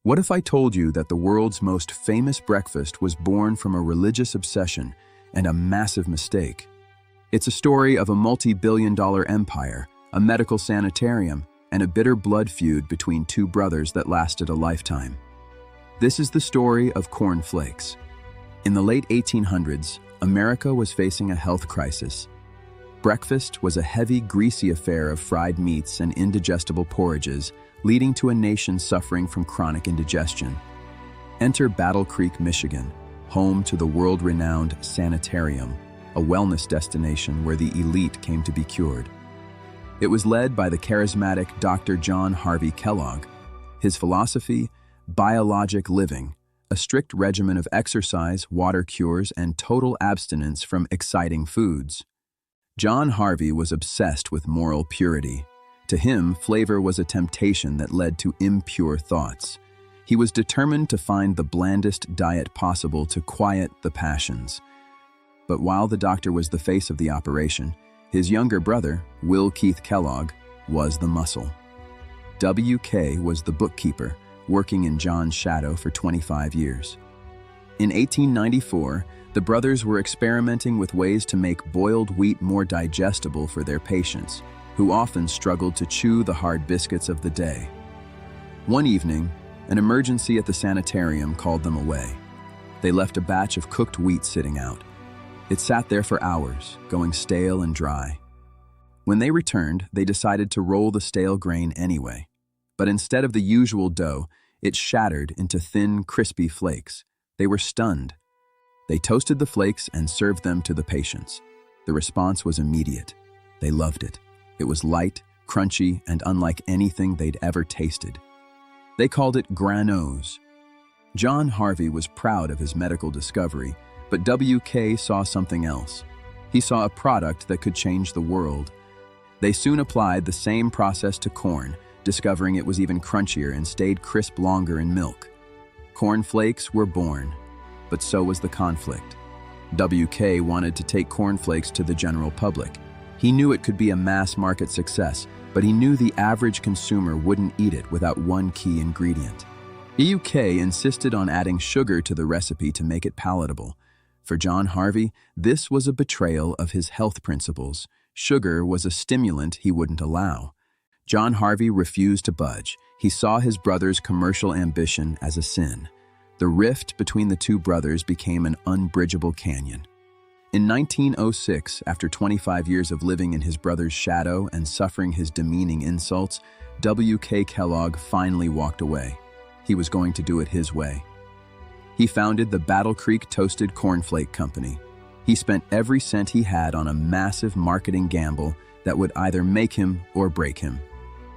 What if I told you that the world's most famous breakfast was born from a religious obsession and a massive mistake? It's a story of a multi-billion-dollar empire, a medical sanitarium, and a bitter blood feud between two brothers that lasted a lifetime. This is the story of Corn Flakes. In the late 1800s, America was facing a health crisis. Breakfast was a heavy, greasy affair of fried meats and indigestible porridges, leading to a nation suffering from chronic indigestion. Enter Battle Creek, Michigan, home to the world-renowned Sanitarium, a wellness destination where the elite came to be cured. It was led by the charismatic Dr. John Harvey Kellogg. His philosophy, biologic living, a strict regimen of exercise, water cures, and total abstinence from exciting foods. John Harvey was obsessed with moral purity. To him, flavor was a temptation that led to impure thoughts. He was determined to find the blandest diet possible to quiet the passions. But while the doctor was the face of the operation, his younger brother, Keith Kellogg, was the muscle. W.K. was the bookkeeper, working in John's shadow for 25 years. In 1894, the brothers were experimenting with ways to make boiled wheat more digestible for their patients, who often struggled to chew the hard biscuits of the day. One evening, an emergency at the sanitarium called them away. They left a batch of cooked wheat sitting out. It sat there for hours, going stale and dry. When they returned, they decided to roll the stale grain anyway. But instead of the usual dough, it shattered into thin, crispy flakes. They were stunned. They toasted the flakes and served them to the patients. The response was immediate. They loved it. It was light, crunchy, and unlike anything they'd ever tasted. They called it granose. John Harvey was proud of his medical discovery, but W.K. saw something else. He saw a product that could change the world. They soon applied the same process to corn, discovering it was even crunchier and stayed crisp longer in milk. Corn Flakes were born, but so was the conflict. W.K. wanted to take Corn Flakes to the general public. He knew it could be a mass-market success, but he knew the average consumer wouldn't eat it without one key ingredient. E.U.K. insisted on adding sugar to the recipe to make it palatable. For John Harvey, this was a betrayal of his health principles. Sugar was a stimulant he wouldn't allow. John Harvey refused to budge. He saw his brother's commercial ambition as a sin. The rift between the two brothers became an unbridgeable canyon. In 1906, after 25 years of living in his brother's shadow and suffering his demeaning insults, W.K. Kellogg finally walked away. He was going to do it his way. He founded the Battle Creek Toasted Corn Flake Company. He spent every cent he had on a massive marketing gamble that would either make him or break him.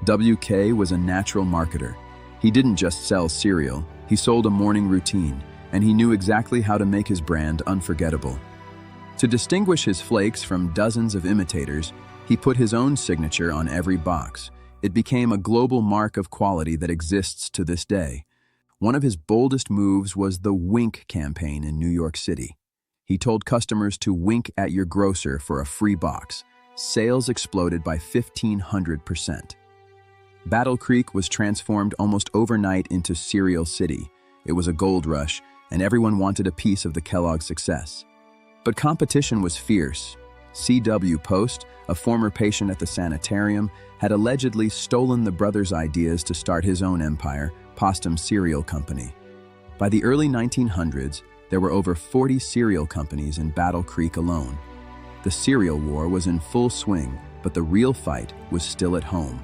W.K. was a natural marketer. He didn't just sell cereal, he sold a morning routine, and he knew exactly how to make his brand unforgettable. To distinguish his flakes from dozens of imitators, he put his own signature on every box. It became a global mark of quality that exists to this day. One of his boldest moves was the Wink campaign in New York City. He told customers to wink at your grocer for a free box. Sales exploded by 1,500%. Battle Creek was transformed almost overnight into Cereal City. It was a gold rush, and everyone wanted a piece of the Kellogg success. But competition was fierce. C.W. Post, a former patient at the sanitarium, had allegedly stolen the brothers' ideas to start his own empire, Postum Cereal Company. By the early 1900s, there were over 40 cereal companies in Battle Creek alone. The cereal war was in full swing, but the real fight was still at home.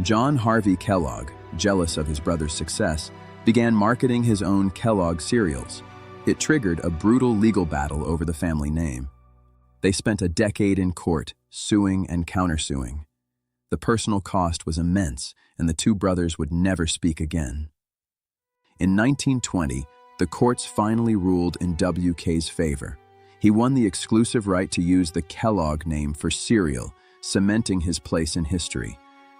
John Harvey Kellogg, jealous of his brother's success, began marketing his own Kellogg cereals. It triggered a brutal legal battle over the family name. They spent a decade in court, suing and countersuing. The personal cost was immense, and the two brothers would never speak again. In 1920, the courts finally ruled in W.K.'s favor. He won the exclusive right to use the Kellogg name for cereal, cementing his place in history.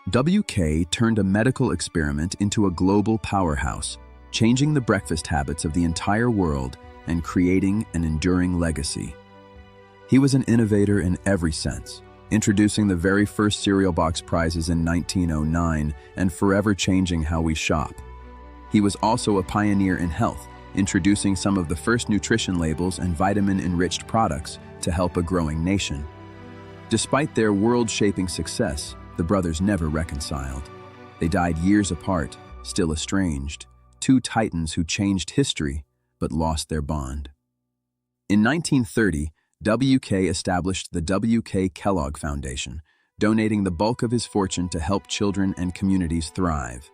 W.K. turned a medical experiment into a global powerhouse, changing the breakfast habits of the entire world and creating an enduring legacy. He was an innovator in every sense, introducing the very first cereal box prizes in 1909 and forever changing how we shop. He was also a pioneer in health, introducing some of the first nutrition labels and vitamin-enriched products to help a growing nation. Despite their world-shaping success, the brothers never reconciled. They died years apart, still estranged, two titans who changed history but lost their bond. In 1930, W.K. established the W.K. Kellogg Foundation, donating the bulk of his fortune to help children and communities thrive.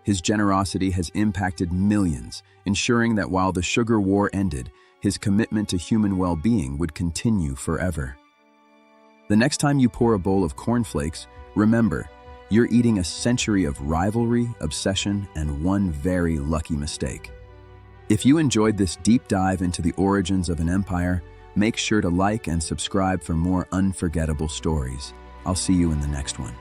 His generosity has impacted millions, ensuring that while the sugar war ended, his commitment to human well-being would continue forever. The next time you pour a bowl of Corn Flakes, remember, you're eating a century of rivalry, obsession, and one very lucky mistake. If you enjoyed this deep dive into the origins of an empire, make sure to like and subscribe for more unforgettable stories. I'll see you in the next one.